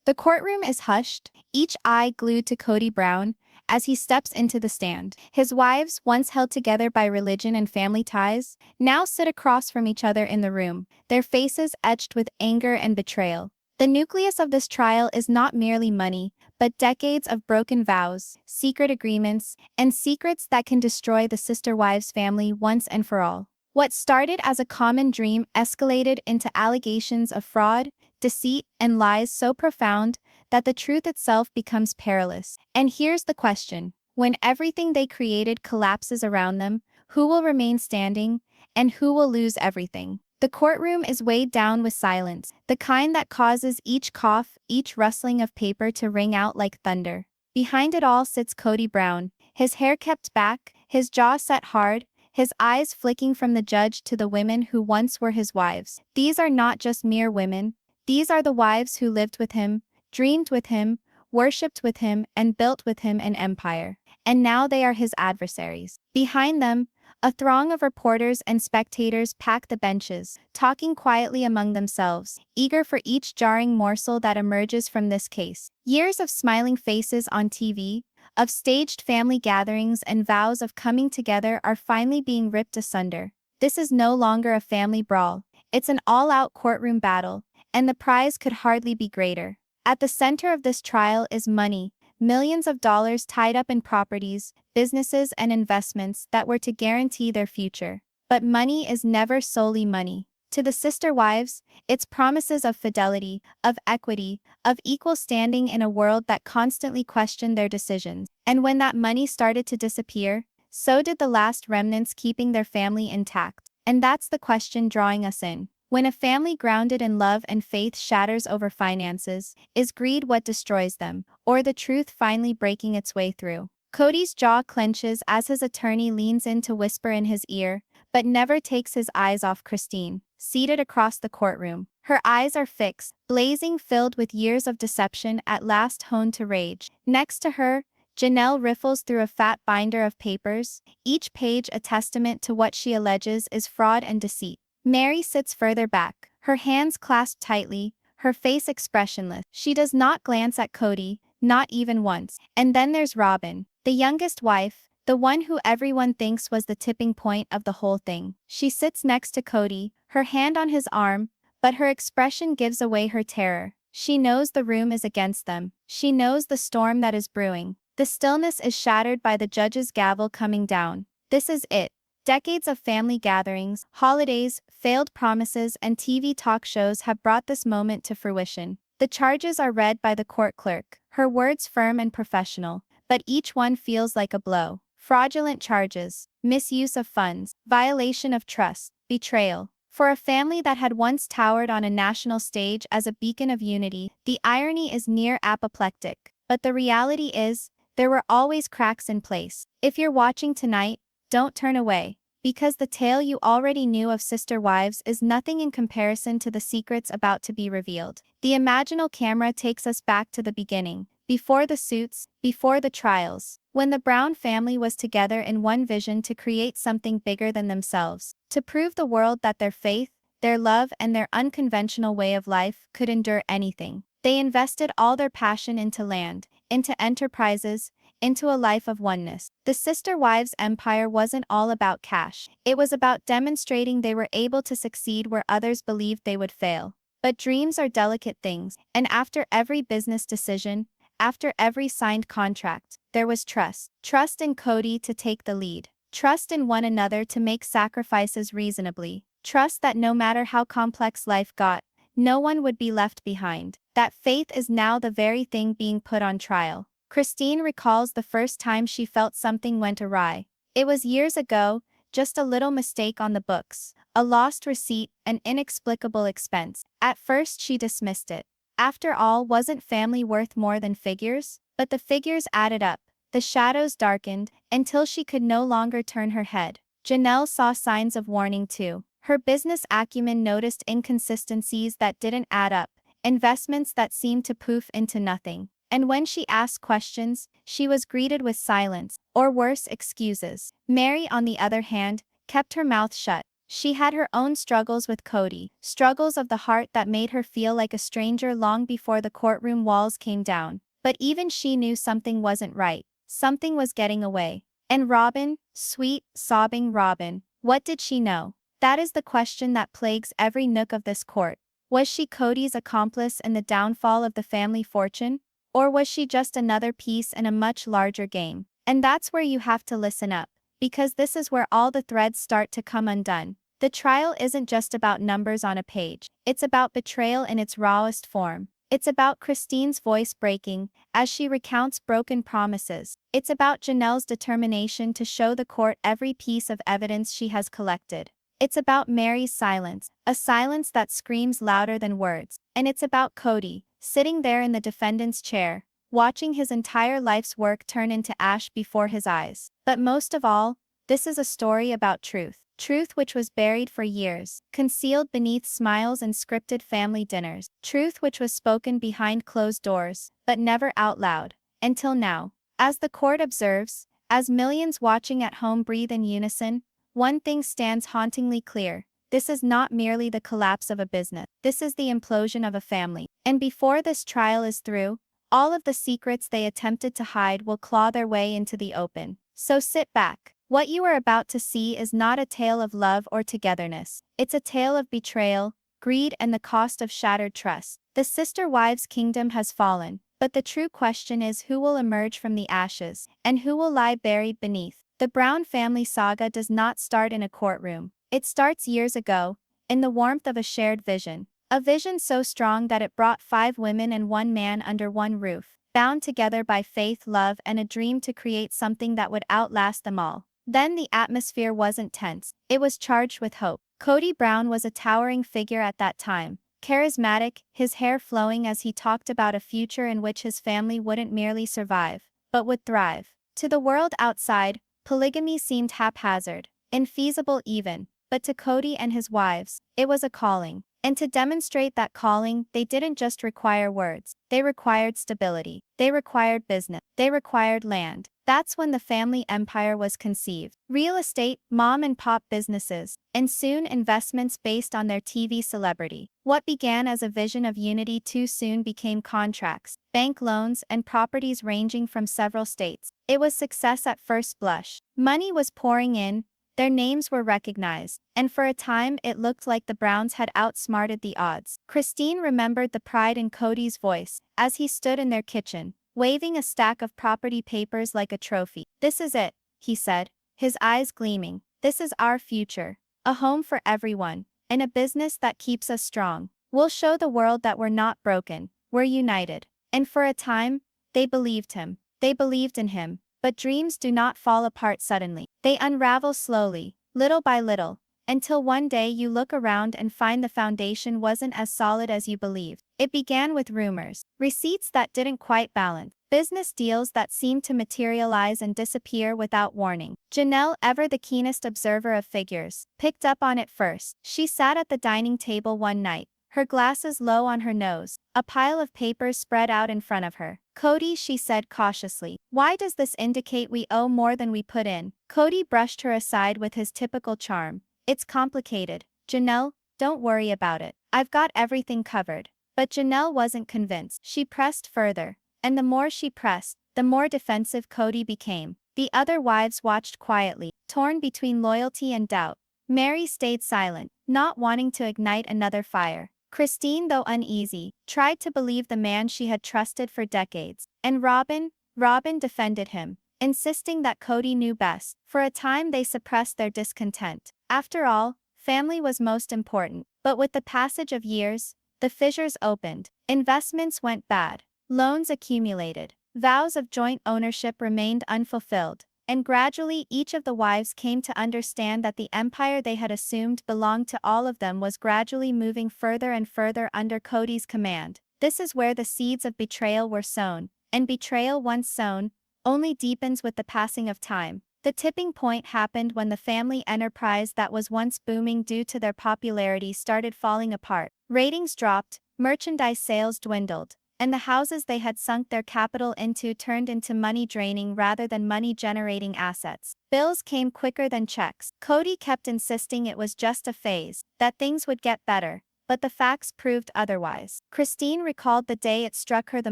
The courtroom is hushed, each eye glued to Kody Brown as he steps into the stand. His wives, once held together by religion and family ties, now sit across from each other in the room, their faces etched with anger and betrayal. The nucleus of this trial is not merely money, but decades of broken vows, secret agreements, and secrets that can destroy the sister wives' family once and for all. What started as a common dream escalated into allegations of fraud, deceit, and lies so profound that the truth itself becomes perilous. And here's the question: when everything they created collapses around them, who will remain standing, and who will lose everything? The courtroom is weighed down with silence, the kind that causes each cough, each rustling of paper to ring out like thunder. Behind it all sits Kody Brown, his hair kept back, his jaw set hard, his eyes flicking from the judge to the women who once were his wives. These are not just mere women, these are the wives who lived with him, dreamed with him, worshipped with him, and built with him an empire. And now they are his adversaries. Behind them, a throng of reporters and spectators pack the benches, talking quietly among themselves, eager for each jarring morsel that emerges from this case. Years of smiling faces on TV, of staged family gatherings and vows of coming together are finally being ripped asunder. This is no longer a family brawl, it's an all-out courtroom battle, and the prize could hardly be greater. At the center of this trial is money, millions of dollars tied up in properties, businesses, and investments that were to guarantee their future. But money is never solely money. To the sister wives, it's promises of fidelity, of equity, of equal standing in a world that constantly questioned their decisions. And when that money started to disappear, so did the last remnants keeping their family intact. And that's the question drawing us in. When a family grounded in love and faith shatters over finances, is greed what destroys them, or the truth finally breaking its way through? Kody's jaw clenches as his attorney leans in to whisper in his ear, but never takes his eyes off Christine, seated across the courtroom. Her eyes are fixed, blazing, filled with years of deception at last honed to rage. Next to her, Janelle riffles through a fat binder of papers, each page a testament to what she alleges is fraud and deceit. Meri sits further back, her hands clasped tightly, her face expressionless. She does not glance at Kody, not even once. And then there's Robyn, the youngest wife, the one who everyone thinks was the tipping point of the whole thing. She sits next to Kody, her hand on his arm, but her expression gives away her terror. She knows the room is against them. She knows the storm that is brewing. The stillness is shattered by the judge's gavel coming down. This is it. Decades of family gatherings, holidays, failed promises, and TV talk shows have brought this moment to fruition. The charges are read by the court clerk, her words firm and professional, but each one feels like a blow. Fraudulent charges, misuse of funds, violation of trust, betrayal. For a family that had once towered on a national stage as a beacon of unity, the irony is near apoplectic. But the reality is, there were always cracks in place. If you're watching tonight, don't turn away, because the tale you already knew of sister wives is nothing in comparison to the secrets about to be revealed. The imaginal camera takes us back to the beginning, before the suits, before the trials, when the Brown family was together in one vision to create something bigger than themselves, to prove the world that their faith, their love, and their unconventional way of life could endure anything. They invested all their passion into land, into enterprises, into a life of oneness. The sister wives' empire wasn't all about cash. It was about demonstrating they were able to succeed where others believed they would fail. But dreams are delicate things, and after every business decision, after every signed contract, there was trust. Trust in Kody to take the lead. Trust in one another to make sacrifices reasonably. Trust that no matter how complex life got, no one would be left behind. That faith is now the very thing being put on trial. Christine recalls the first time she felt something went awry. It was years ago, just a little mistake on the books, a lost receipt, an inexplicable expense. At first she dismissed it. After all, wasn't family worth more than figures? But the figures added up. The shadows darkened, until she could no longer turn her head. Janelle saw signs of warning too. Her business acumen noticed inconsistencies that didn't add up, investments that seemed to poof into nothing. And when she asked questions, she was greeted with silence, or worse, excuses. Meri, on the other hand, kept her mouth shut. She had her own struggles with Kody, struggles of the heart that made her feel like a stranger long before the courtroom walls came down. But even she knew something wasn't right. Something was getting away. And Robyn, sweet, sobbing Robyn, what did she know? That is the question that plagues every nook of this court. Was she Kody's accomplice in the downfall of the family fortune? Or was she just another piece in a much larger game? And that's where you have to listen up, because this is where all the threads start to come undone. The trial isn't just about numbers on a page, it's about betrayal in its rawest form. It's about Christine's voice breaking as she recounts broken promises. It's about Janelle's determination to show the court every piece of evidence she has collected. It's about Meri's silence, a silence that screams louder than words. And it's about Kody, sitting there in the defendant's chair, watching his entire life's work turn into ash before his eyes. But most of all, this is a story about truth. Truth which was buried for years, concealed beneath smiles and scripted family dinners. Truth which was spoken behind closed doors, but never out loud. Until now. As the court observes, as millions watching at home breathe in unison, one thing stands hauntingly clear. This is not merely the collapse of a business. This is the implosion of a family. And before this trial is through, all of the secrets they attempted to hide will claw their way into the open. So sit back. What you are about to see is not a tale of love or togetherness. It's a tale of betrayal, greed, and the cost of shattered trust. The sister wives' kingdom has fallen, but the true question is who will emerge from the ashes, and who will lie buried beneath. The Brown family saga does not start in a courtroom. It starts years ago, in the warmth of a shared vision. A vision so strong that it brought 5 women and 1 man under one roof, bound together by faith, love, and a dream to create something that would outlast them all. Then the atmosphere wasn't tense, it was charged with hope. Kody Brown was a towering figure at that time, charismatic, his hair flowing as he talked about a future in which his family wouldn't merely survive, but would thrive. To the world outside, polygamy seemed haphazard, infeasible even, but to Kody and his wives, it was a calling. And to demonstrate that calling, they didn't just require words, they required stability, they required business, they required land. That's when the family empire was conceived. Real estate, mom and pop businesses, and soon investments based on their TV celebrity. What began as a vision of unity too soon became contracts, bank loans, and properties ranging from several states. It was success at first blush. Money was pouring in, their names were recognized, and for a time it looked like the Browns had outsmarted the odds. Christine remembered the pride in Kody's voice as he stood in their kitchen, waving a stack of property papers like a trophy. "This is it," he said, his eyes gleaming. "This is our future. A home for everyone, and a business that keeps us strong. We'll show the world that we're not broken, we're united." And for a time, they believed him. They believed in him. But dreams do not fall apart suddenly. They unravel slowly, little by little, until one day you look around and find the foundation wasn't as solid as you believed. It began with rumors, receipts that didn't quite balance, business deals that seemed to materialize and disappear without warning. Janelle, ever the keenest observer of figures, picked up on it first. She sat at the dining table one night, her glasses low on her nose, a pile of papers spread out in front of her. "Kody," she said cautiously, "why does this indicate we owe more than we put in?" Kody brushed her aside with his typical charm. "It's complicated, Janelle, don't worry about it. I've got everything covered." But Janelle wasn't convinced. She pressed further, and the more she pressed, the more defensive Kody became. The other wives watched quietly, torn between loyalty and doubt. Meri stayed silent, not wanting to ignite another fire. Christine, though uneasy, tried to believe the man she had trusted for decades. And Robyn defended him, insisting that Kody knew best. For a time they suppressed their discontent. After all, family was most important. But with the passage of years, the fissures opened. Investments went bad. Loans accumulated. Vows of joint ownership remained unfulfilled. And gradually each of the wives came to understand that the empire they had assumed belonged to all of them was gradually moving further and further under Kody's command. This is where the seeds of betrayal were sown, and betrayal once sown, only deepens with the passing of time. The tipping point happened when the family enterprise that was once booming due to their popularity started falling apart. Ratings dropped, merchandise sales dwindled, and the houses they had sunk their capital into turned into money-draining rather than money-generating assets. Bills came quicker than checks. Kody kept insisting it was just a phase, that things would get better. But the facts proved otherwise. Christine recalled the day it struck her the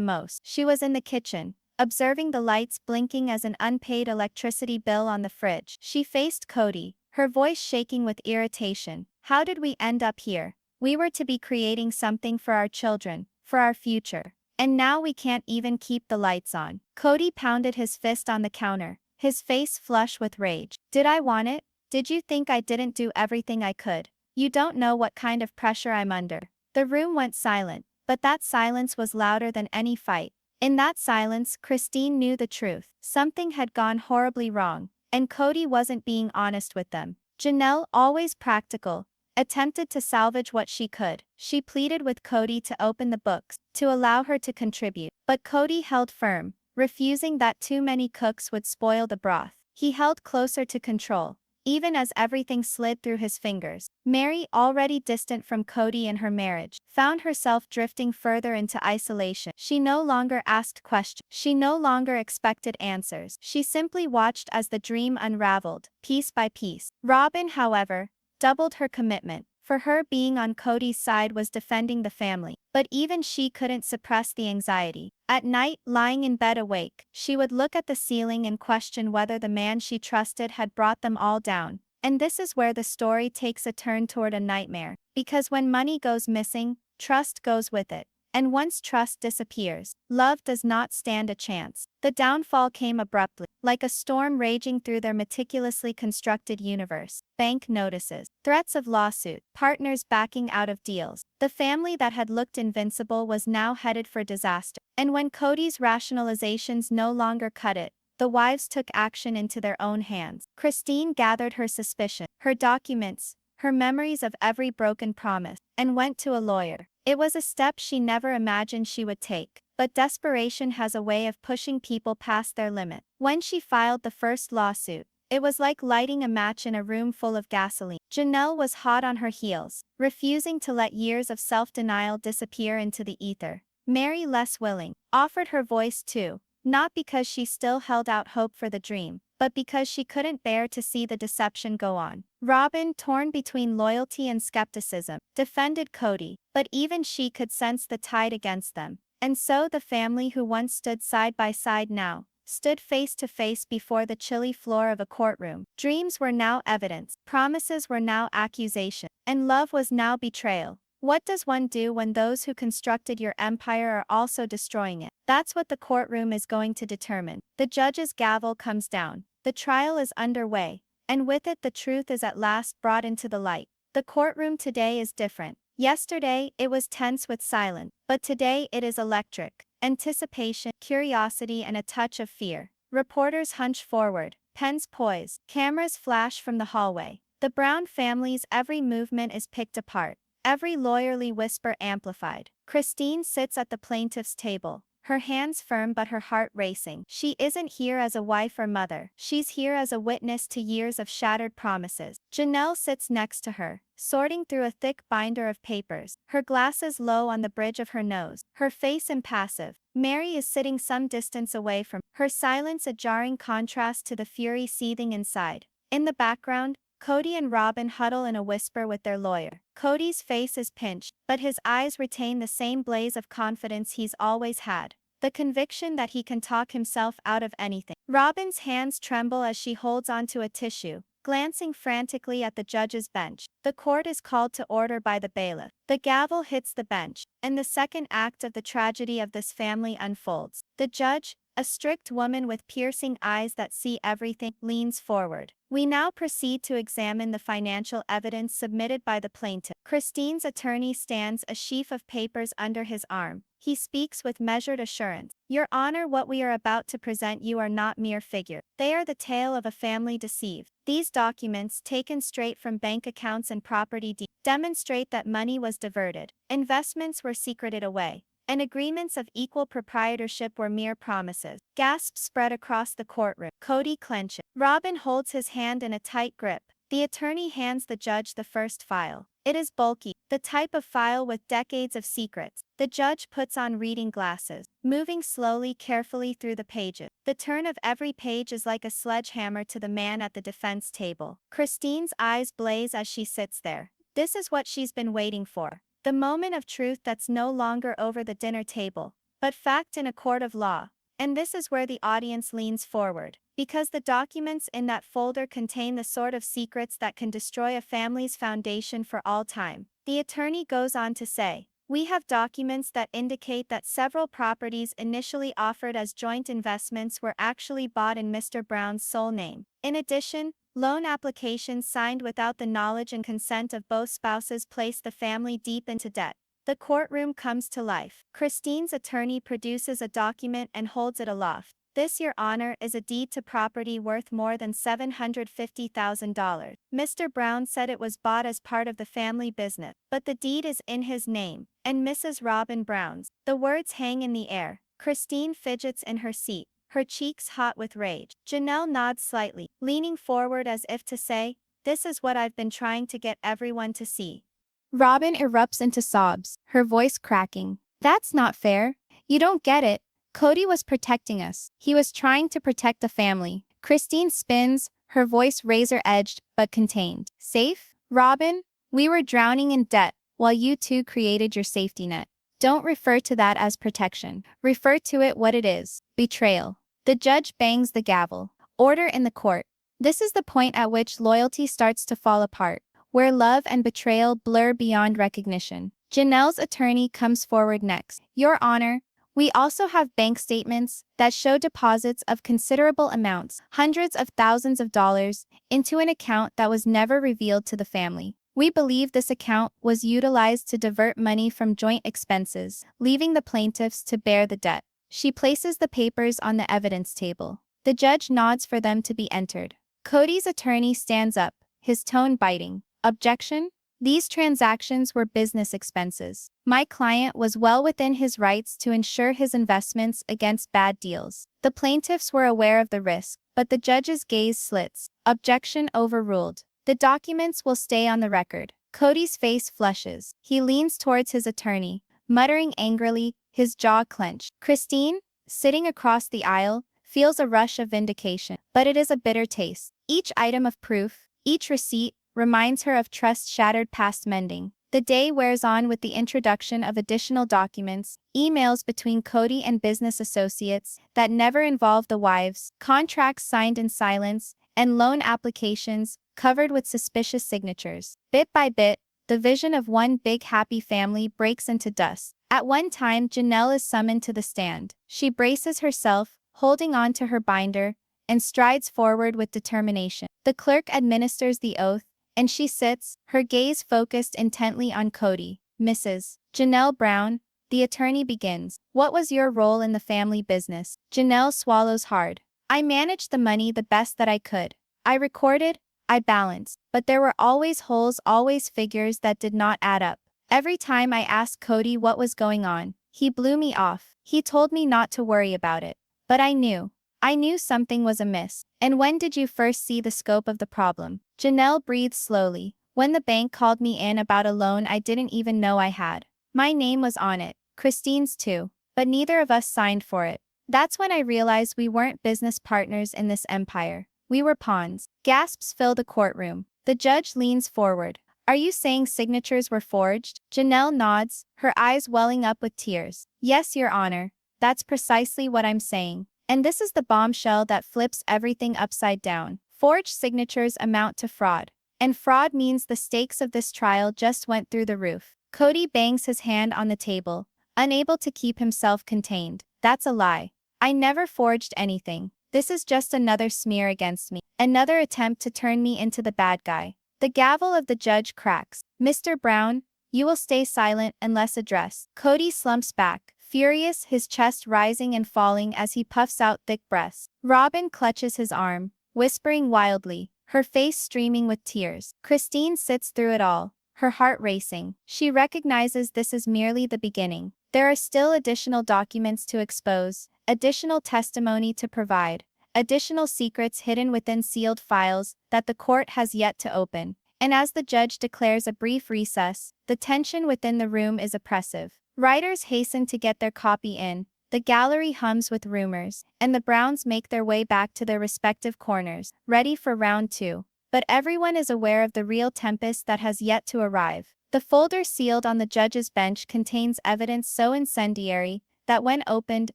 most. She was in the kitchen, observing the lights blinking as an unpaid electricity bill on the fridge. She faced Kody, her voice shaking with irritation. How did we end up here? We were to be creating something for our children, for our future. And now we can't even keep the lights on. Kody pounded his fist on the counter, his face flush with rage. Did I want it? Did you think I didn't do everything I could? You don't know what kind of pressure I'm under. The room went silent, but that silence was louder than any fight. In that silence, Christine knew the truth. Something had gone horribly wrong, and Kody wasn't being honest with them. Janelle, always practical, attempted to salvage what she could. She pleaded with Kody to open the books, to allow her to contribute. But Kody held firm, refusing that too many cooks would spoil the broth. He held closer to control, even as everything slid through his fingers. Meri, already distant from Kody and her marriage, found herself drifting further into isolation. She no longer asked questions. She no longer expected answers. She simply watched as the dream unraveled, piece by piece. Robyn, however, doubled her commitment. For her, being on Kody's side was defending the family. But even she couldn't suppress the anxiety. At night, lying in bed awake, she would look at the ceiling and question whether the man she trusted had brought them all down. And this is where the story takes a turn toward a nightmare. Because when money goes missing, trust goes with it. And once trust disappears, love does not stand a chance. The downfall came abruptly, like a storm raging through their meticulously constructed universe. Bank notices, threats of lawsuit, partners backing out of deals. The family that had looked invincible was now headed for disaster. And when Kody's rationalizations no longer cut it, the wives took action into their own hands. Christine gathered her suspicion, her documents, her memories of every broken promise, and went to a lawyer. It was a step she never imagined she would take, but desperation has a way of pushing people past their limit. When she filed the first lawsuit, it was like lighting a match in a room full of gasoline. Janelle was hot on her heels, refusing to let years of self-denial disappear into the ether. Meri, less willing, offered her voice too, not because she still held out hope for the dream, but because she couldn't bear to see the deception go on. Robyn, torn between loyalty and skepticism, defended Kody, but even she could sense the tide against them. And so the family who once stood side by side now stood face to face before the chilly floor of a courtroom. Dreams were now evidence, promises were now accusation, and love was now betrayal. What does one do when those who constructed your empire are also destroying it? That's what the courtroom is going to determine. The judge's gavel comes down. The trial is underway, and with it the truth is at last brought into the light. The courtroom today is different. Yesterday, it was tense with silence, but today it is electric. Anticipation, curiosity, and a touch of fear. Reporters hunch forward, pens poise, cameras flash from the hallway. The Brown family's every movement is picked apart, every lawyerly whisper amplified. Christine sits at the plaintiff's table, her hands firm but her heart racing. She isn't here as a wife or mother. She's here as a witness to years of shattered promises. Janelle sits next to her, sorting through a thick binder of papers, her glasses low on the bridge of her nose, her face impassive. Meri is sitting some distance away from her, silence a jarring contrast to the fury seething inside. In the background, Kody and Robyn huddle in a whisper with their lawyer. Kody's face is pinched, but his eyes retain the same blaze of confidence he's always had. The conviction that he can talk himself out of anything. Robyn's hands tremble as she holds onto a tissue, glancing frantically at the judge's bench. The court is called to order by the bailiff. The gavel hits the bench, and the second act of the tragedy of this family unfolds. The judge, a strict woman with piercing eyes that see everything, leans forward. We now proceed to examine the financial evidence submitted by the plaintiff. Christine's attorney stands a sheaf of papers under his arm. He speaks with measured assurance. Your Honor, what we are about to present you are not mere figures. They are the tale of a family deceived. These documents, taken straight from bank accounts and property deeds, demonstrate that money was diverted, investments were secreted away, and agreements of equal proprietorship were mere promises. Gasps spread across the courtroom. Kody clenches. Robyn holds his hand in a tight grip. The attorney hands the judge the first file. It is bulky, the type of file with decades of secrets. The judge puts on reading glasses, moving slowly, carefully through the pages. The turn of every page is like a sledgehammer to the man at the defense table. Christine's eyes blaze as she sits there. This is what she's been waiting for. The moment of truth that's no longer over the dinner table, but fact in a court of law. And this is where the audience leans forward, because the documents in that folder contain the sort of secrets that can destroy a family's foundation for all time. The attorney goes on to say, "We have documents that indicate that several properties initially offered as joint investments were actually bought in Mr. Brown's sole name. In addition, loan applications signed without the knowledge and consent of both spouses placed the family deep into debt." The courtroom comes to life. Christine's attorney produces a document and holds it aloft. "This, Your Honor, is a deed to property worth more than $750,000. Mr. Brown said it was bought as part of the family business, but the deed is in his name, and Mrs. Robyn Brown's." The words hang in the air. Christine fidgets in her seat, her cheeks hot with rage. Janelle nods slightly, leaning forward as if to say, "This is what I've been trying to get everyone to see." Robyn erupts into sobs, her voice cracking. "That's not fair. You don't get it. Kody was protecting us. He was trying to protect the family." Christine spins, her voice razor-edged but contained. "Safe? Robyn, we were drowning in debt while you two created your safety net. Don't refer to that as protection. Refer to it what it is: betrayal." The judge bangs the gavel. Order in the court. This is the point at which loyalty starts to fall apart, where love and betrayal blur beyond recognition. Janelle's attorney comes forward next. "Your Honor, we also have bank statements that show deposits of considerable amounts, hundreds of thousands of dollars, into an account that was never revealed to the family. We believe this account was utilized to divert money from joint expenses, leaving the plaintiffs to bear the debt." She places the papers on the evidence table. The judge nods for them to be entered. Kody's attorney stands up, his tone biting. "Objection? These transactions were business expenses. My client was well within his rights to insure his investments against bad deals." The plaintiffs were aware of the risk, but the judge's gaze slits. "Objection overruled. The documents will stay on the record." Kody's face flushes. He leans towards his attorney, muttering angrily, his jaw clenched. Christine, sitting across the aisle, feels a rush of vindication, but it is a bitter taste. Each item of proof, each receipt, reminds her of trust shattered past mending. The day wears on with the introduction of additional documents, emails between Kody and business associates that never involve the wives, contracts signed in silence, and loan applications covered with suspicious signatures. Bit by bit, the vision of one big happy family breaks into dust. At one time, Janelle is summoned to the stand. She braces herself, holding on to her binder, and strides forward with determination. The clerk administers the oath, and she sits, her gaze focused intently on Kody. "Mrs. Janelle Brown," the attorney begins, "what was your role in the family business?" Janelle swallows hard. "I managed the money the best that I could. I recorded, I balanced, but there were always holes, always figures that did not add up. Every time I asked Kody what was going on, he blew me off. He told me not to worry about it. But I knew. I knew something was amiss." "And when did you first see the scope of the problem?" Janelle breathes slowly. "When the bank called me in about a loan I didn't even know I had. My name was on it, Christine's too, but neither of us signed for it. That's when I realized we weren't business partners in this empire. We were pawns." Gasps fill the courtroom. The judge leans forward. "Are you saying signatures were forged?" Janelle nods, her eyes welling up with tears. "Yes, Your Honor. That's precisely what I'm saying. And this is the bombshell that flips everything upside down. Forged signatures amount to fraud. And fraud means the stakes of this trial just went through the roof." Kody bangs his hand on the table, unable to keep himself contained. "That's a lie. I never forged anything. This is just another smear against me. Another attempt to turn me into the bad guy." The gavel of the judge cracks. "Mr. Brown, you will stay silent unless addressed." Kody slumps back, furious, his chest rising and falling as he puffs out thick breaths. Robyn clutches his arm, whispering wildly, her face streaming with tears. Christine sits through it all, her heart racing. She recognizes this is merely the beginning. There are still additional documents to expose, additional testimony to provide, additional secrets hidden within sealed files that the court has yet to open. and as the judge declares a brief recess, the tension within the room is oppressive. Writers hasten to get their copy in, the gallery hums with rumors, and the Browns make their way back to their respective corners, ready for round two. But everyone is aware of the real tempest that has yet to arrive. The folder sealed on the judge's bench contains evidence so incendiary that when opened,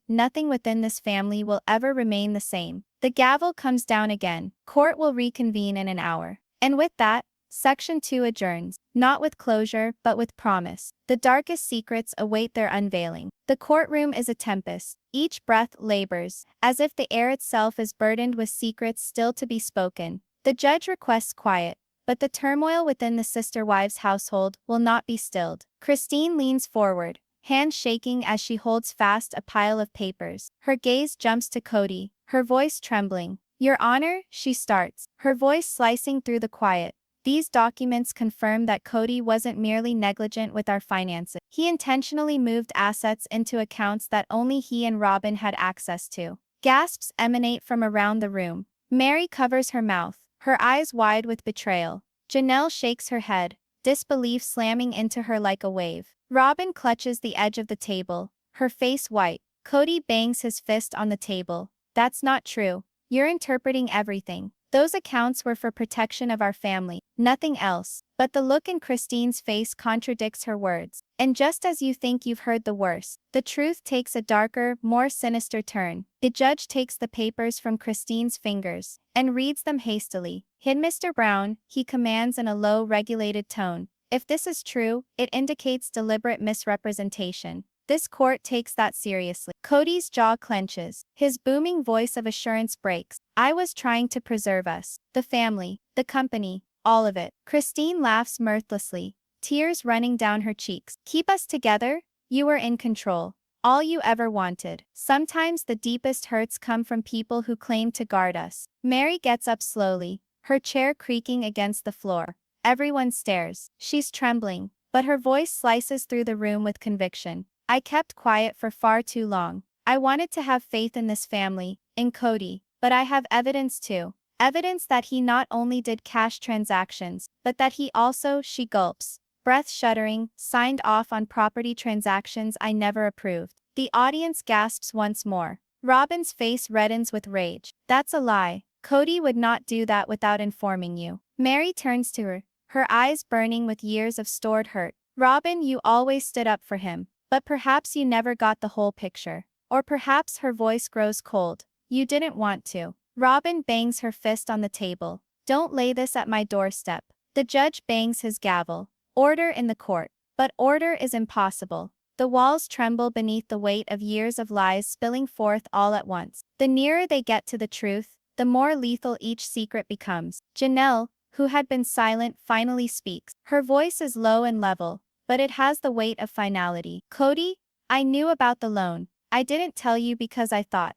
nothing within this family will ever remain the same. The gavel comes down again. Court will reconvene in an hour. And with that, Section 2 adjourns, not with closure, but with promise. The darkest secrets await their unveiling. The courtroom is a tempest. Each breath labors, as if the air itself is burdened with secrets still to be spoken. The judge requests quiet, but the turmoil within the sister wives' household will not be stilled. Christine leans forward, hands shaking as she holds fast a pile of papers. Her gaze jumps to Kody, her voice trembling. "Your Honor," she starts, her voice slicing through the quiet. "These documents confirm that Kody wasn't merely negligent with our finances. He intentionally moved assets into accounts that only he and Robyn had access to." Gasps emanate from around the room. Meri covers her mouth, her eyes wide with betrayal. Janelle shakes her head, disbelief slamming into her like a wave. Robyn clutches the edge of the table, her face white. Kody bangs his fist on the table. "That's not true. You're interpreting everything. Those accounts were for protection of our family, nothing else." But the look in Christine's face contradicts her words. And just as you think you've heard the worst, the truth takes a darker, more sinister turn. The judge takes the papers from Christine's fingers and reads them hastily. "Mr. Brown," he commands in a low, regulated tone. "If this is true, it indicates deliberate misrepresentation. This court takes that seriously." Kody's jaw clenches. His booming voice of assurance breaks. "I was trying to preserve us, the family, the company, all of it." Christine laughs mirthlessly, tears running down her cheeks. "Keep us together? You were in control. All you ever wanted." Sometimes the deepest hurts come from people who claim to guard us. Meri gets up slowly, her chair creaking against the floor. Everyone stares. She's trembling, but her voice slices through the room with conviction. "I kept quiet for far too long. I wanted to have faith in this family, in Kody, but I have evidence too. Evidence that he not only did cash transactions, but that he also," she gulps, breath shuddering, "signed off on property transactions I never approved." The audience gasps once more. Robyn's face reddens with rage. "That's a lie. Kody would not do that without informing you." Meri turns to her eyes burning with years of stored hurt. "Robyn, you always stood up for him. But perhaps you never got the whole picture. Or perhaps," her voice grows cold, "you didn't want to." Robyn bangs her fist on the table. "Don't lay this at my doorstep." The judge bangs his gavel. Order in the court. But order is impossible. The walls tremble beneath the weight of years of lies spilling forth all at once. The nearer they get to the truth, the more lethal each secret becomes. Janelle, who had been silent, finally speaks. Her voice is low and level, but it has the weight of finality. "Kody, I knew about the loan. I didn't tell you because I thought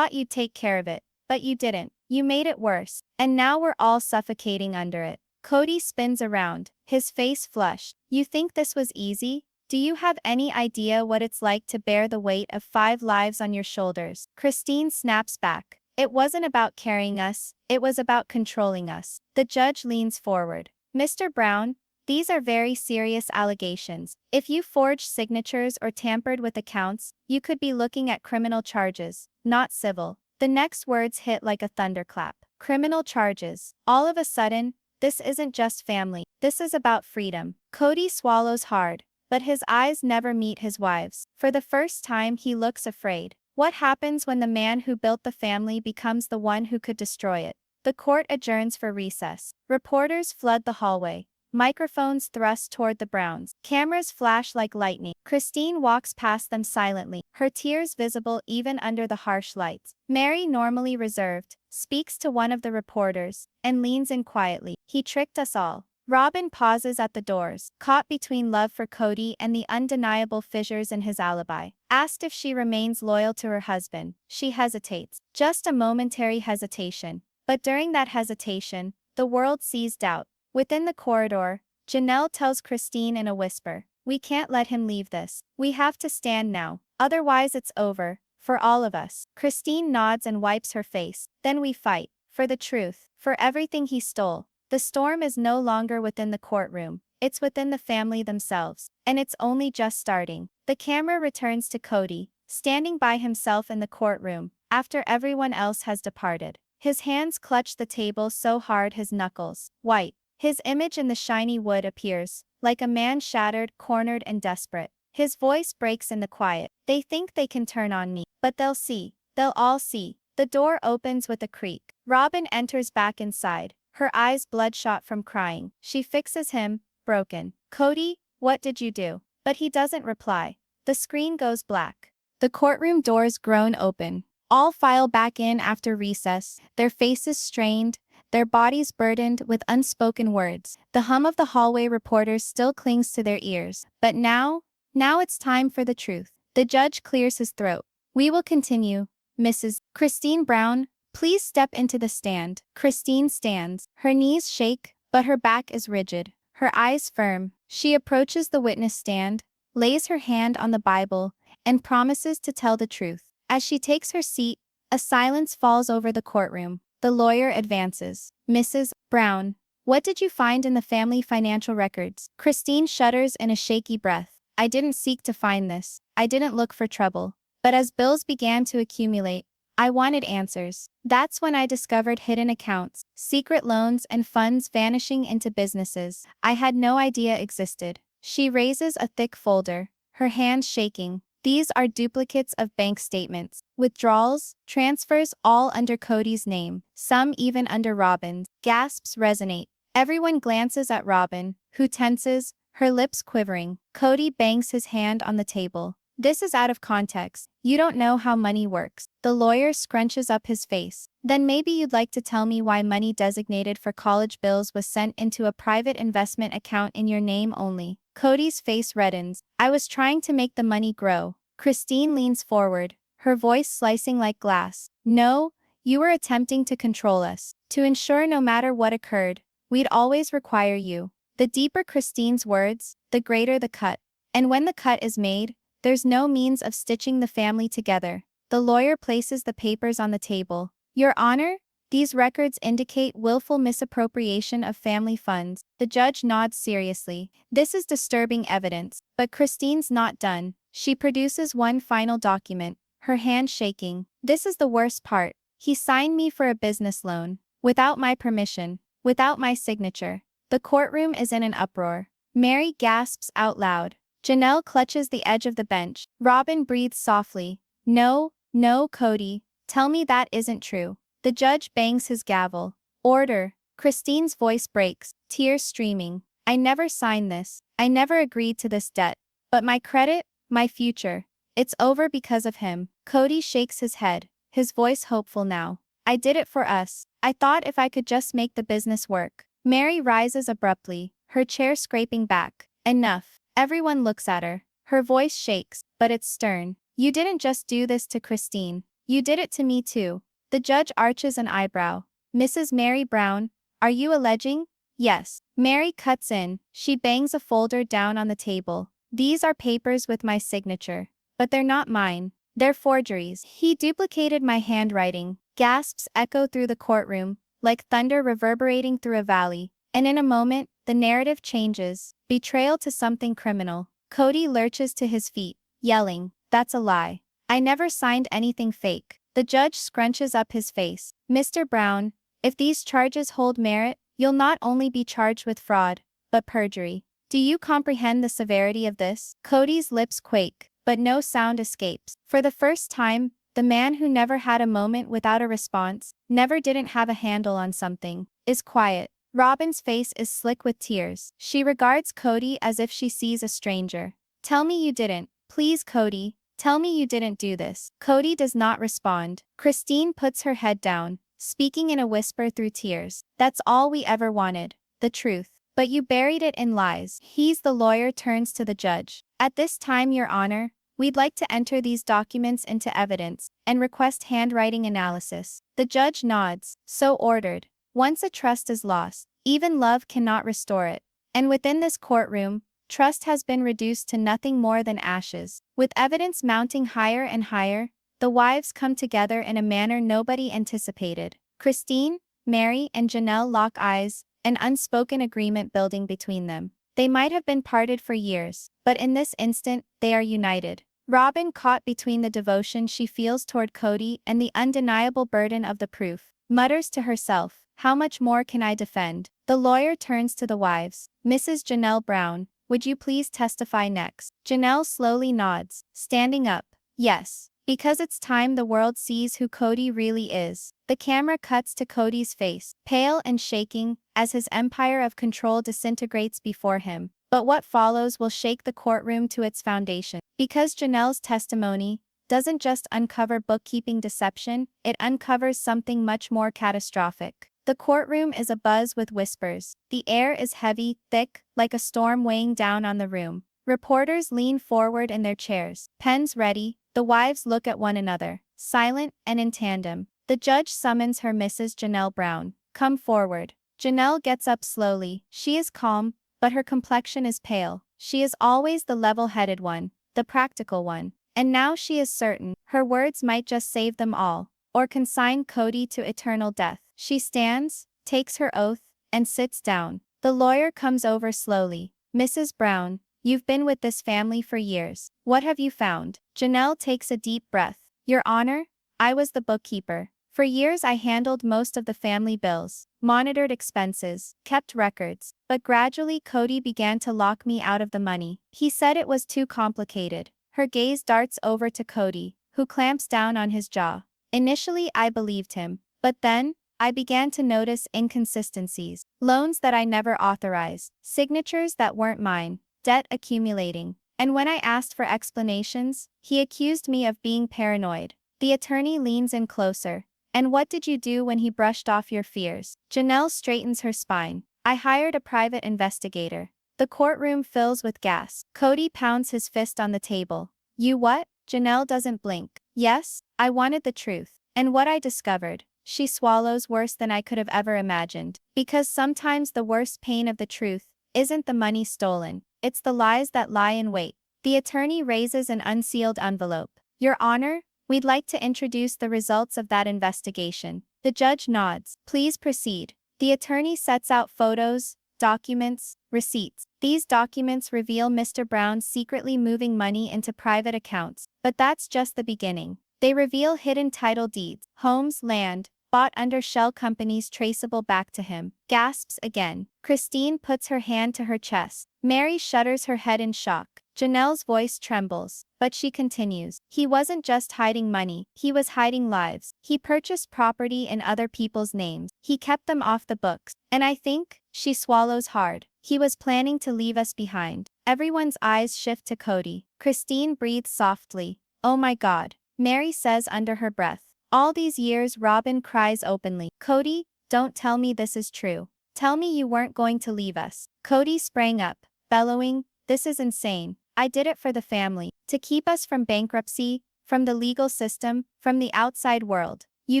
you'd take care of it. But you didn't. You made it worse. And now we're all suffocating under it." Kody spins around, his face flushed. "You think this was easy? Do you have any idea what it's like to bear the weight of 5 lives on your shoulders?" Christine snaps back. "It wasn't about carrying us, it was about controlling us." The judge leans forward. "Mr. Brown, these are very serious allegations. If you forged signatures or tampered with accounts, you could be looking at criminal charges, not civil." The next words hit like a thunderclap. Criminal charges. All of a sudden, this isn't just family. This is about freedom. Kody swallows hard, but his eyes never meet his wife's. For the first time he looks afraid. What happens when the man who built the family becomes the one who could destroy it? The court adjourns for recess. Reporters flood the hallway. Microphones thrust toward the Browns. Cameras flash like lightning. Christine walks past them silently, her tears visible even under the harsh lights. Meri, normally reserved, speaks to one of the reporters and leans in quietly. "He tricked us all." Robyn pauses at the doors, caught between love for Kody and the undeniable fissures in his alibi. Asked if she remains loyal to her husband, she hesitates. Just a momentary hesitation. But during that hesitation, the world sees doubt. Within the corridor, Janelle tells Christine in a whisper, "We can't let him leave this. We have to stand now. Otherwise it's over, for all of us." Christine nods and wipes her face. "Then we fight. For the truth. For everything he stole." The storm is no longer within the courtroom, it's within the family themselves, and it's only just starting. The camera returns to Kody, standing by himself in the courtroom, after everyone else has departed. His hands clutch the table so hard his knuckles, white. His image in the shiny wood appears, like a man shattered, cornered, and desperate. His voice breaks in the quiet. They think they can turn on me, but they'll see. They'll all see. The door opens with a creak. Robyn enters back inside, her eyes bloodshot from crying. She fixes him, broken. Kody, what did you do? But he doesn't reply. The screen goes black. The courtroom doors groan open. All file back in after recess, their faces strained, their bodies burdened with unspoken words. The hum of the hallway reporters still clings to their ears. But now it's time for the truth. The judge clears his throat. We will continue. Mrs. Christine Brown, please step into the stand. Christine stands. Her knees shake, but her back is rigid, her eyes firm. She approaches the witness stand, lays her hand on the Bible, and promises to tell the truth. As she takes her seat, a silence falls over the courtroom. The lawyer advances. Mrs. Brown, what did you find in the family financial records? Christine shudders in a shaky breath. I didn't seek to find this. I didn't look for trouble. But as bills began to accumulate, I wanted answers. That's when I discovered hidden accounts, secret loans, and funds vanishing into businesses I had no idea existed. She raises a thick folder, her hands shaking. These are duplicates of bank statements, withdrawals, transfers, all under Kody's name, some even under Robyn's. Gasps resonate. Everyone glances at Robyn, who tenses, her lips quivering. Kody bangs his hand on the table. This is out of context. You don't know how money works. The lawyer scrunches up his face. Then maybe you'd like to tell me why money designated for college bills was sent into a private investment account in your name only. Kody's face reddens. I was trying to make the money grow. Christine leans forward, her voice slicing like glass. No, you were attempting to control us. To ensure no matter what occurred, we'd always require you. The deeper Christine's words, the greater the cut. And when the cut is made, there's no means of stitching the family together. The lawyer places the papers on the table. Your Honor, these records indicate willful misappropriation of family funds. The judge nods seriously. This is disturbing evidence. But Christine's not done. She produces one final document, her hand shaking. This is the worst part. He signed me for a business loan. Without my permission. Without my signature. The courtroom is in an uproar. Meri gasps out loud. Janelle clutches the edge of the bench. Robyn breathes softly. No, Kody. Tell me that isn't true. The judge bangs his gavel. Order. Christine's voice breaks, tears streaming. I never signed this. I never agreed to this debt. But my credit, my future. It's over because of him. Kody shakes his head, his voice hopeful now. I did it for us. I thought if I could just make the business work. Meri rises abruptly, her chair scraping back. Enough. Everyone looks at her. Her voice shakes, but it's stern. You didn't just do this to Christine. You did it to me too. The judge arches an eyebrow. Mrs. Meri Brown, are you alleging? Yes. Meri cuts in. She bangs a folder down on the table. These are papers with my signature. But they're not mine. They're forgeries. He duplicated my handwriting. Gasps echo through the courtroom, like thunder reverberating through a valley. And in a moment, the narrative changes. Betrayal to something criminal. Kody lurches to his feet, yelling, that's a lie. I never signed anything fake. The judge scrunches up his face. Mr. Brown, if these charges hold merit, you'll not only be charged with fraud, but perjury. Do you comprehend the severity of this? Kody's lips quake, but no sound escapes. For the first time, the man who never had a moment without a response, never didn't have a handle on something, is quiet. Robyn's face is slick with tears. She regards Kody as if she sees a stranger. Tell me you didn't. Please, Kody. Tell me you didn't do this. Kody does not respond. Christine puts her head down, speaking in a whisper through tears. That's all we ever wanted. The truth. But you buried it in lies. The lawyer turns to the judge. At this time, Your Honor, we'd like to enter these documents into evidence and request handwriting analysis. The judge nods. So ordered. Once a trust is lost, even love cannot restore it. And within this courtroom, trust has been reduced to nothing more than ashes. With evidence mounting higher and higher, the wives come together in a manner nobody anticipated. Christine, Meri, and Janelle lock eyes, an unspoken agreement building between them. They might have been parted for years, but in this instant, they are united. Robyn, caught between the devotion she feels toward Kody and the undeniable burden of the proof, mutters to herself, "How much more can I defend?" The lawyer turns to the wives. "Mrs. Janelle Brown, would you please testify next?" Janelle slowly nods, standing up. "Yes. Because it's time the world sees who Kody really is." The camera cuts to Kody's face, pale and shaking, as his empire of control disintegrates before him. But what follows will shake the courtroom to its foundation. Because Janelle's testimony doesn't just uncover bookkeeping deception, it uncovers something much more catastrophic. The courtroom is abuzz with whispers. The air is heavy, thick, like a storm weighing down on the room. Reporters lean forward in their chairs, pens ready. The wives look at one another, silent and in tandem. The judge summons her. "Mrs. Janelle Brown, come forward." Janelle gets up slowly. She is calm, but her complexion is pale. She is always the level-headed one, the practical one. And now she is certain her words might just save them all, or consign Kody to eternal death. She stands, takes her oath, and sits down. The lawyer comes over slowly. "Mrs. Brown, you've been with this family for years. What have you found?" Janelle takes a deep breath. "Your Honor, I was the bookkeeper. For years I handled most of the family bills, monitored expenses, kept records, but gradually Kody began to lock me out of the money. He said it was too complicated." Her gaze darts over to Kody, who clamps down on his jaw. "Initially I believed him, but then, I began to notice inconsistencies. Loans that I never authorized, signatures that weren't mine, debt accumulating. And when I asked for explanations, he accused me of being paranoid." The attorney leans in closer. "And what did you do when he brushed off your fears?" Janelle straightens her spine. "I hired a private investigator." The courtroom fills with gasps. Kody pounds his fist on the table. "You what?" Janelle doesn't blink. "Yes, I wanted the truth. And what I discovered." She swallows worse than I could have ever imagined. Because sometimes the worst pain of the truth isn't the money stolen, it's the lies that lie in wait. The attorney raises an unsealed envelope. "Your Honor, we'd like to introduce the results of that investigation." The judge nods. "Please proceed." The attorney sets out photos, documents, receipts. These documents reveal Mr. Brown secretly moving money into private accounts. But that's just the beginning. They reveal hidden title deeds, homes, land, bought under shell companies traceable back to him. Gasps again. Christine puts her hand to her chest. Meri shudders her head in shock. Janelle's voice trembles, but she continues. "He wasn't just hiding money, he was hiding lives. He purchased property in other people's names. He kept them off the books. And I think," she swallows hard, "he was planning to leave us behind." Everyone's eyes shift to Kody. Christine breathes softly. "Oh my God," Meri says under her breath. "All these years," Robyn cries openly. "Kody, don't tell me this is true. Tell me you weren't going to leave us." Kody sprang up, bellowing, "This is insane. I did it for the family, to keep us from bankruptcy, from the legal system, from the outside world. You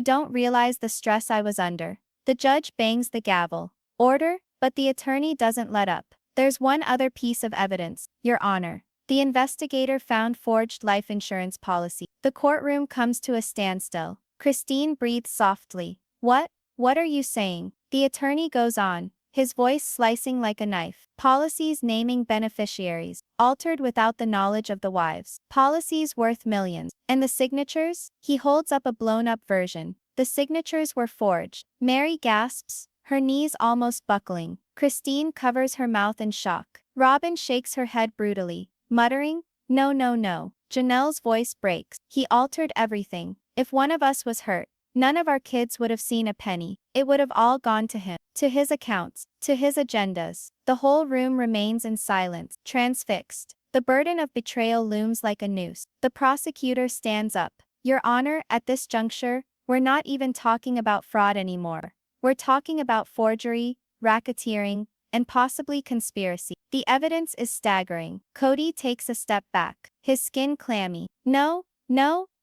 don't realize the stress I was under." The judge bangs the gavel. "Order," but the attorney doesn't let up. "There's one other piece of evidence, Your Honor. The investigator found forged life insurance policy." The courtroom comes to a standstill. Christine breathes softly. What are you saying?" The attorney goes on, his voice slicing like a knife. "Policies naming beneficiaries, altered without the knowledge of the wives. Policies worth millions. And the signatures?" He holds up a blown-up version. "The signatures were forged." Meri gasps, her knees almost buckling. Christine covers her mouth in shock. Robyn shakes her head brutally, muttering, "No, no, no." Janelle's voice breaks. "He altered everything. If one of us was hurt, none of our kids would have seen a penny. It would have all gone to him, to his accounts, to his agendas." The whole room remains in silence, transfixed. The burden of betrayal looms like a noose. The prosecutor stands up. "Your Honor, at this juncture, we're not even talking about fraud anymore. We're talking about forgery, racketeering, and possibly conspiracy." The evidence is staggering. Kody takes a step back, his skin clammy. "No,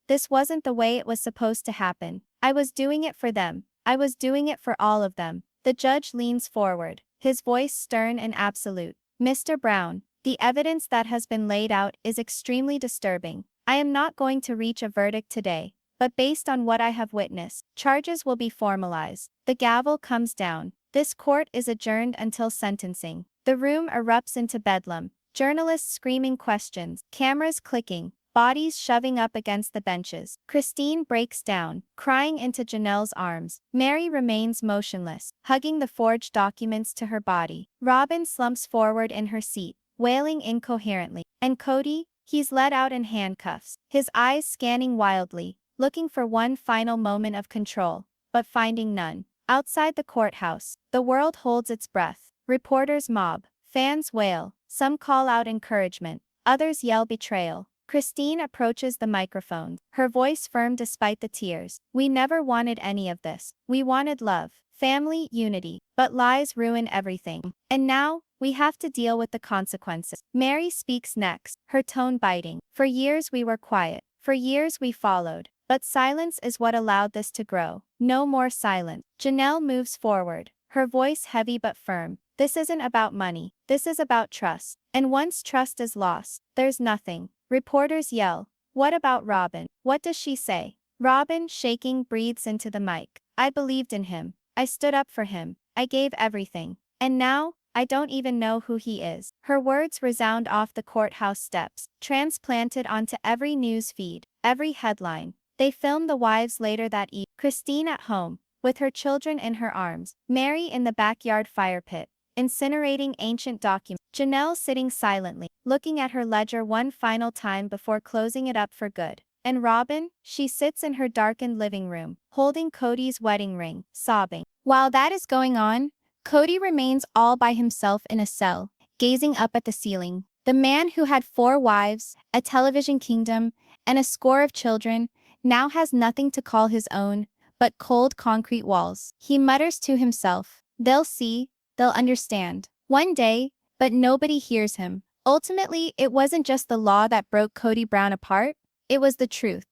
this wasn't the way it was supposed to happen. I was doing it for them. I was doing it for all of them." The judge leans forward, his voice stern and absolute. "Mr. Brown, the evidence that has been laid out is extremely disturbing. I am not going to reach a verdict today, but based on what I have witnessed, charges will be formalized." The gavel comes down. This court is adjourned until sentencing. The room erupts into bedlam. Journalists screaming questions, cameras clicking, bodies shoving up against the benches. Christine breaks down, crying into Janelle's arms. Meri remains motionless, hugging the forged documents to her body. Robyn slumps forward in her seat, wailing incoherently. And Kody, he's led out in handcuffs, his eyes scanning wildly, looking for one final moment of control, but finding none. Outside the courthouse, the world holds its breath. Reporters mob, fans wail, some call out encouragement, others yell betrayal. Christine approaches the microphone, her voice firm despite the tears. We never wanted any of this. We wanted love, family, unity, but lies ruin everything. And now, we have to deal with the consequences. Meri speaks next, her tone biting. For years we were quiet. For years we followed. But silence is what allowed this to grow. No more silence. Janelle moves forward, her voice heavy but firm. This isn't about money. This is about trust. And once trust is lost, there's nothing. Reporters yell. What about Robyn? What does she say? Robyn, shaking, breathes into the mic. I believed in him. I stood up for him. I gave everything. And now, I don't even know who he is. Her words resound off the courthouse steps, transplanted onto every news feed, every headline. They film the wives later that evening. Christine at home, with her children in her arms. Meri in the backyard fire pit, incinerating ancient documents. Janelle sitting silently, looking at her ledger one final time before closing it up for good. And Robyn, she sits in her darkened living room, holding Kody's wedding ring, sobbing. While that is going on, Kody remains all by himself in a cell, gazing up at the ceiling. The man who had 4 wives, a television kingdom, and a score of children, now has nothing to call his own, but cold concrete walls. He mutters to himself, they'll see, they'll understand. One day, but nobody hears him. Ultimately, it wasn't just the law that broke Kody Brown apart, it was the truth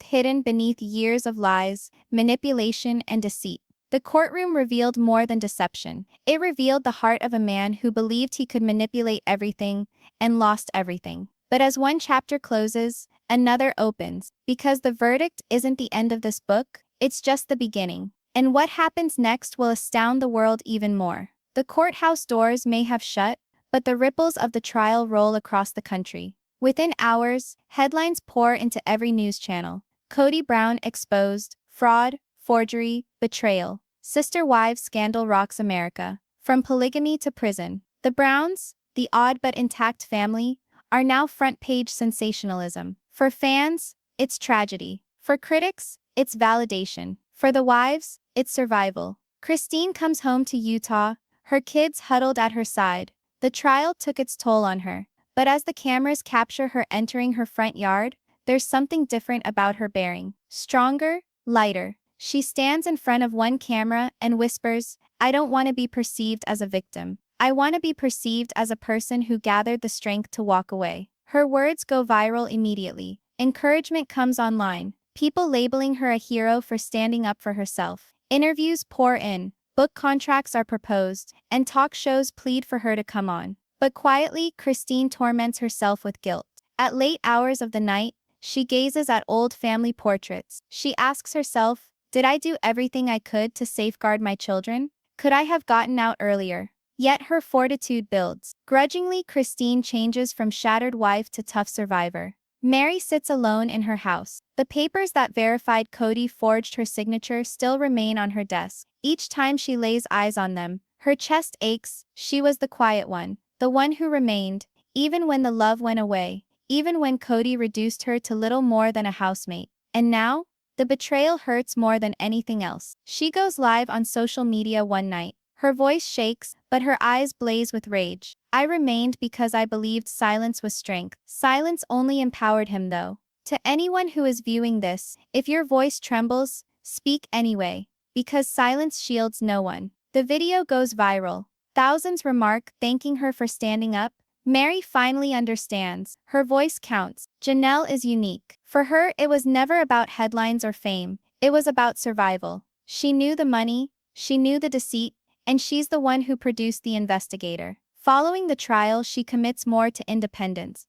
hidden beneath years of lies, manipulation, and deceit. The courtroom revealed more than deception. It revealed the heart of a man who believed he could manipulate everything and lost everything. But as one chapter closes, another opens, because the verdict isn't the end of this book, it's just the beginning. And what happens next will astound the world even more. The courthouse doors may have shut, but the ripples of the trial roll across the country. Within hours, headlines pour into every news channel. Kody Brown exposed, fraud, forgery, betrayal. Sister wives scandal rocks America. From polygamy to prison. The Browns, the odd but intact family, are now front-page sensationalism. For fans, it's tragedy. For critics, it's validation. For the wives, it's survival. Christine comes home to Utah, her kids huddled at her side. The trial took its toll on her. But as the cameras capture her entering her front yard, there's something different about her bearing. Stronger, lighter. She stands in front of one camera and whispers, I don't want to be perceived as a victim. I want to be perceived as a person who gathered the strength to walk away. Her words go viral immediately. Encouragement comes online, people labeling her a hero for standing up for herself. Interviews pour in, book contracts are proposed, and talk shows plead for her to come on. But quietly, Christine torments herself with guilt. At late hours of the night, she gazes at old family portraits. She asks herself, did I do everything I could to safeguard my children? Could I have gotten out earlier? Yet her fortitude builds. Grudgingly, Christine changes from shattered wife to tough survivor. Meri sits alone in her house. The papers that verified Kody forged her signature still remain on her desk. Each time she lays eyes on them, her chest aches. She was the quiet one, the one who remained, even when the love went away, even when Kody reduced her to little more than a housemate. And now, the betrayal hurts more than anything else. She goes live on social media one night. Her voice shakes, but her eyes blaze with rage. I remained because I believed silence was strength. Silence only empowered him though. To anyone who is viewing this, if your voice trembles, speak anyway, because silence shields no one. The video goes viral. Thousands remark, thanking her for standing up. Meri finally understands. Her voice counts. Janelle is unique. For her, it was never about headlines or fame. It was about survival. She knew the money, she knew the deceit, and she's the one who produced The Investigator. Following the trial, she commits more to independence.